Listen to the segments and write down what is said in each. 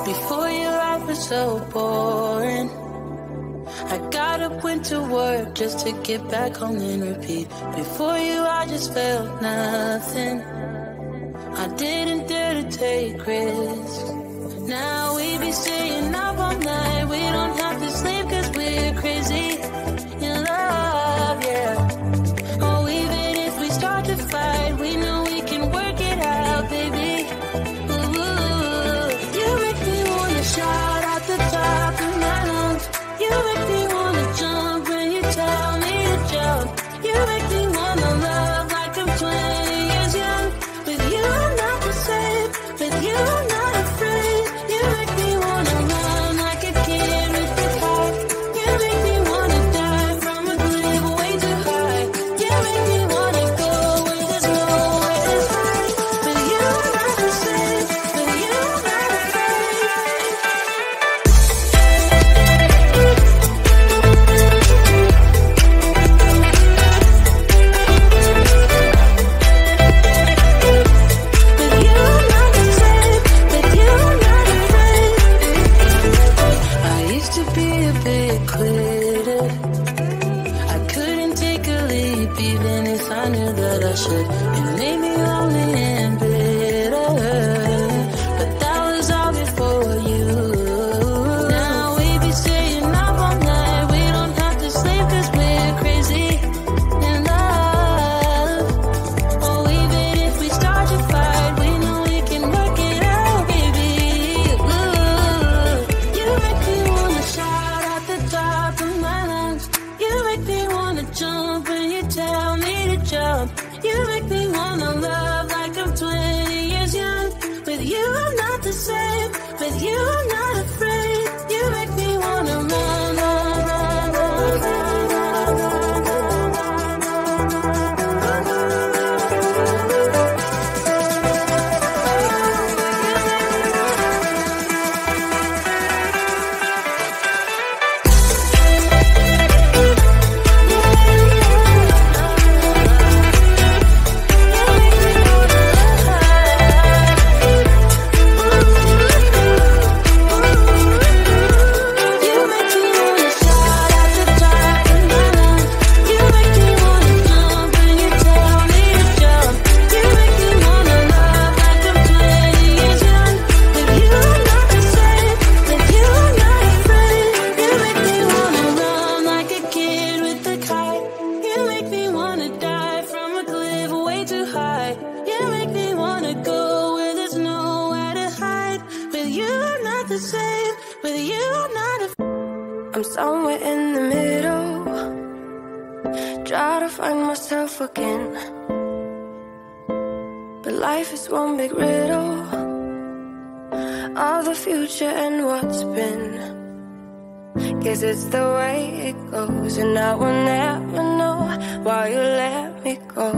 Before your life was so boring. I got up, went to work just to get back home and repeat. Before you, I just felt nothing. I didn't dare to take risks. Now we be staying up all night. We don't have to sleep cause we're crazy in love, yeah. Oh, even if we start to fight, we know we can work it out, baby. Ooh, you make me wanna shout out the top of my lungs. You make me wanna jump when you tell me to jump. You make me wanna love like I'm 20 years young. With you I'm not the same. With you I'm not afraid. You make me wanna run like a kid with the heart. You make me wanna die from a cliff way too high. You make me wanna go where there's nowhere to hide. With you I'm not the same. With you I'm not afraid. It made me lonely and bitter, but that was all before you. Now we be staying up all night. We don't have to sleep cause we're crazy in love. Oh, even if we start to fight, we know we can work it out, baby. Ooh, you make me wanna shout at the top of my lungs. You make me wanna jump when you tell me to jump. You make me wanna love like I'm 20 years young. With you I'm not the same. With you I'm not afraid. You make me wanna run, run, run, run, run, run, I'm somewhere in the middle, try to find myself again. But life is one big riddle of the future and what's been. Guess it's the way it goes, and I will never know why you let me go.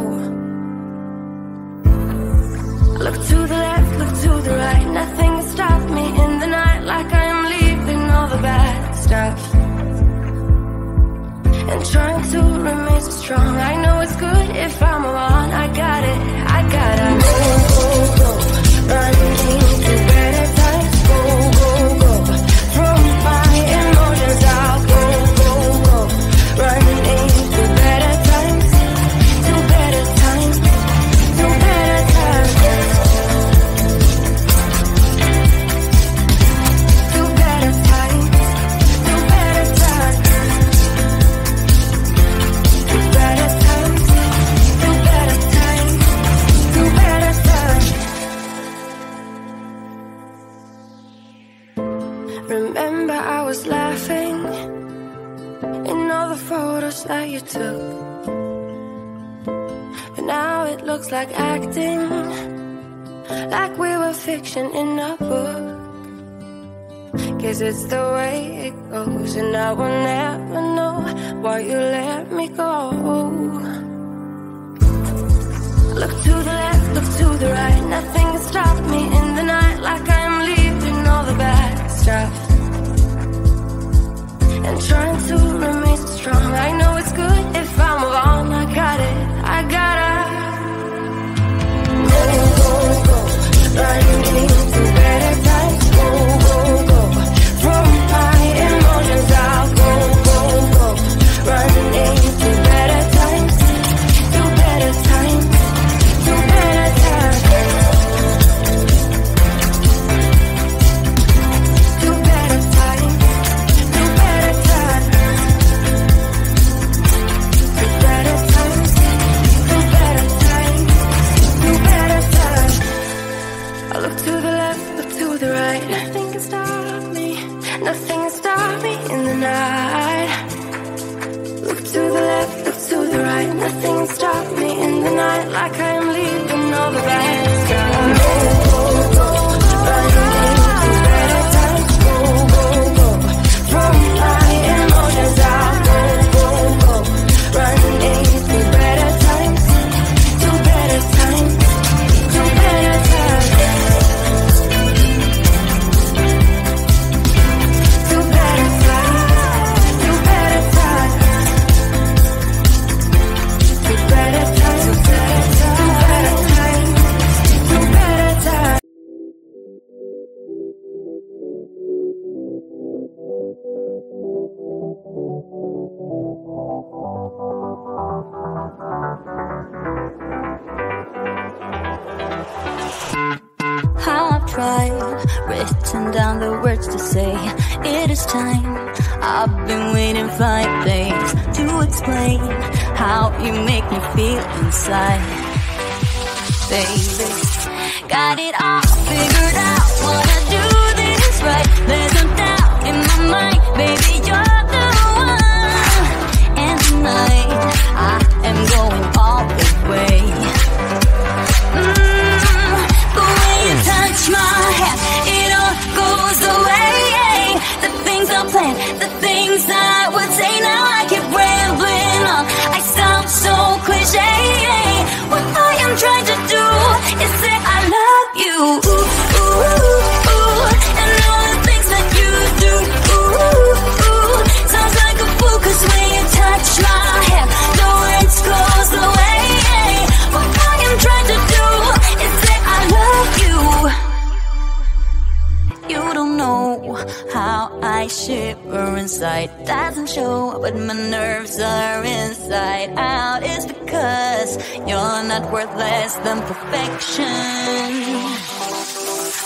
Look to the left, look to the right, nothing can stop me in the night. Like I am leaving all the bad stuff and trying to remain so strong. I know it's good if I'm alone. I got it, I gotta go, go, go, running to better times. Go, go, go, from my emotions I'll go, go, go, running to better times, to better times, to better times, to better times, to better times. Remember I was laughing in all the photos that you took, but now it looks like acting, like we were fiction in a book. Guess it's the way it goes, and I will never know why you let me go. Look to the left, look to the right, nothing can stop me in the night. Like I'm leaving all the bad stuff and trying to remain so strong. I know it's good if I'm alone. I got it, I gotta go, go, go, running to better times. Go, go, right. Nothing can stop me. Nothing can stop me in the night. Look to the left, look to the right. Nothing can stop me in the night. Like I am leaving all the bad stuff. Go, go, go. Running into better times. Go, go, go. From my emotions out. Go, go, go. Running into better times. To better times. To better times. To better times. To better times. To better times. To better times. To better times. How I've tried, written down the words to say it is time. I've been waiting 5 days to explain how you make me feel inside. Baby, got it all figured out, wanna do this right. There's no doubt in my mind, baby, you're the one. And tonight, I am going all the way. The way you touch my hand, it all goes away. The things I plan, the things I would say, now I keep rambling on. I sound so cliche. What I am trying to do is say I love you. Ooh, ooh, ooh. And all the things that you do. Ooh, ooh. Sounds like a fool, 'cause when you touch my hand, the words goes away. What I am trying to do is say I love you. You don't know how I shiver inside. Doesn't show, but my nerves are inside out. It's because you're not worth less than perfection.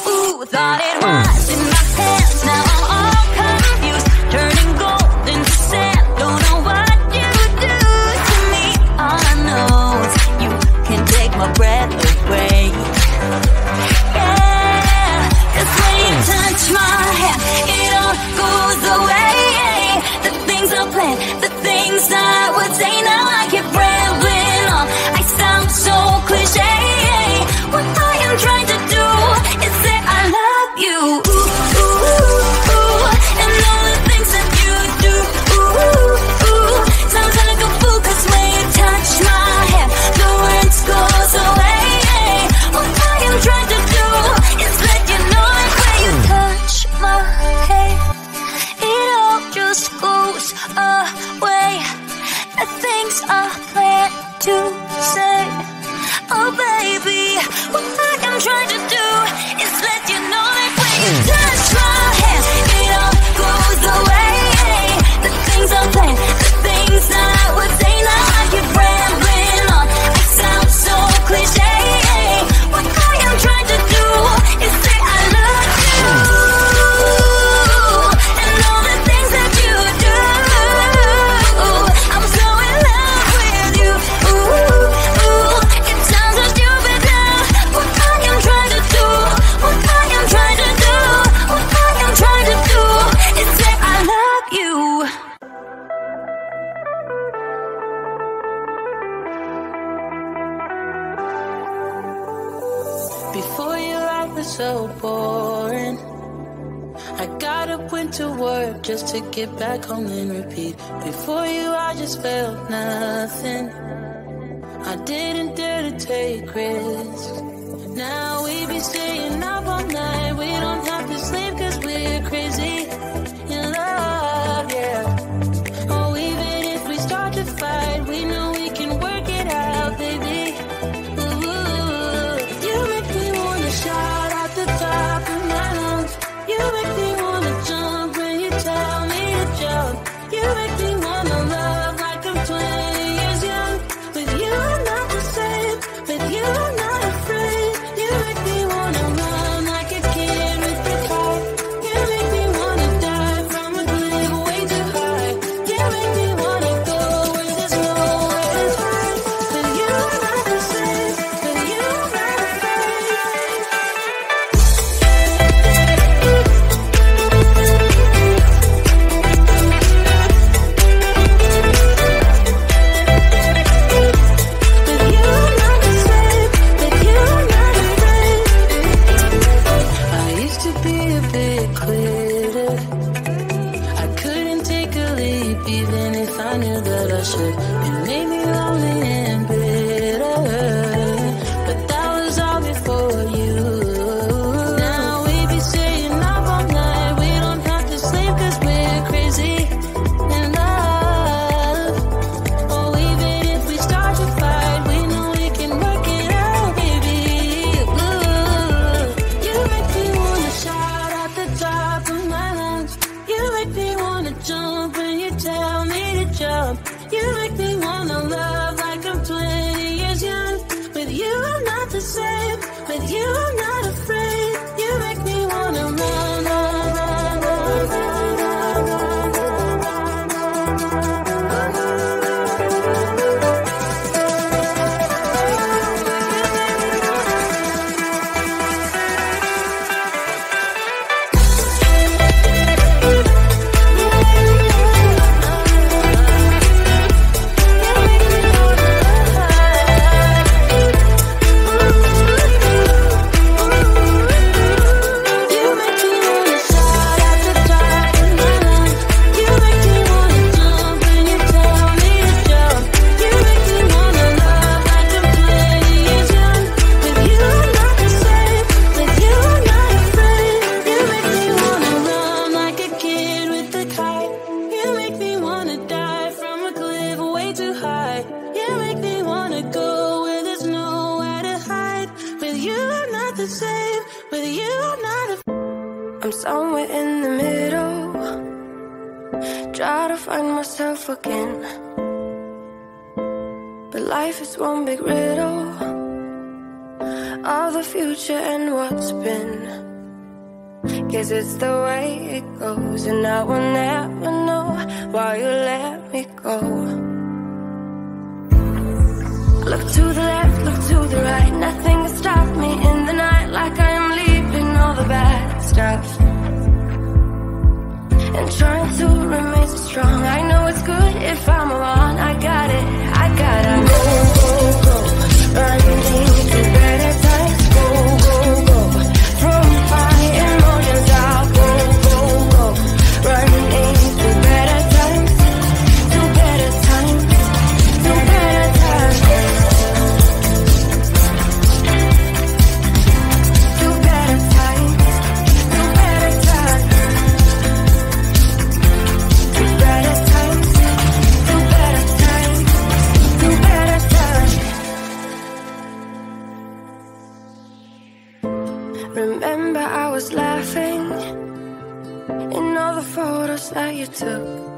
Ooh, thought it was in my hands, now I'm all confused. Turning gold into sand, don't know what you do to me. All I know is you can take my breath away. Yeah, 'cause when you touch my hand, it all goes away. The things I plan, the things I would say, now I keep rambling on. I sound so cliche. What I am trying to do is say I love you. Ooh, ooh, ooh. And all the things that you do. Ooh, ooh. Sounds like a fool, 'cause when you touch my hand, the words goes away. What I am trying to do is let you know that when you touch my hand, it all just goes away. The things I plan to say. Oh baby, what I am trying to do is let you know that when you touch my hand, it all goes away. The things I plan, the things I would say, now I keep rambling on. I sound so cliche. What I am trying to do is say I love you. And all the things that you do. I'm so in love with you. Ooh, ooh. It sounds so stupid now. What I am trying to do, what I am trying to do, what I am trying to do is say I love you. Before you, life was so boring. I got up, went to work just to get back home and repeat. Before you, I just felt nothing. I didn't dare to take risks. Now we be staying up all night. We don't have to sleep 'cause we're crazy in love, yeah. Oh, even if we start to fight, we know we can work it out, baby. Ooh, you make me wanna shout out the top of my lungs. You make me wanna jump when you tell me to jump. You make me wanna love like I'm 20 years young. With you I'm not the same, with you I'm not afraid. You make me wanna run like a kid with I knew that I should. It made me lonely and bitter, but that was all before you. Now we be staying up all night. We don't have to sleep 'cause we're crazy in love. Oh, even if we start to fight, we know we can work it out, baby. Ooh, you make me wanna shout at the top of my lungs. You make me wanna jump when you tell me to jump. You make me wanna love like I'm 20 years young. With you I'm not the same. With you I'm not afraid. You make me wanna run, run, run, run, run, run, run, I'm somewhere in the middle, try to find myself again. But life is one big riddle of the future and what's been. Guess it's the way it goes, and I will never know why you let me go. Look to the left, look to the right, nothing can stop me in the night. Like I am leaving all the bad stuff and trying to remain so strong. I know it's good if I'm around. I got it, I gotta go, go, go, running to better times. Go, go, go, from my emotions I'll go, go, go, running to better times, to better times, to better times, to better times, to better times. Remember I was laughing in all the photos that you took.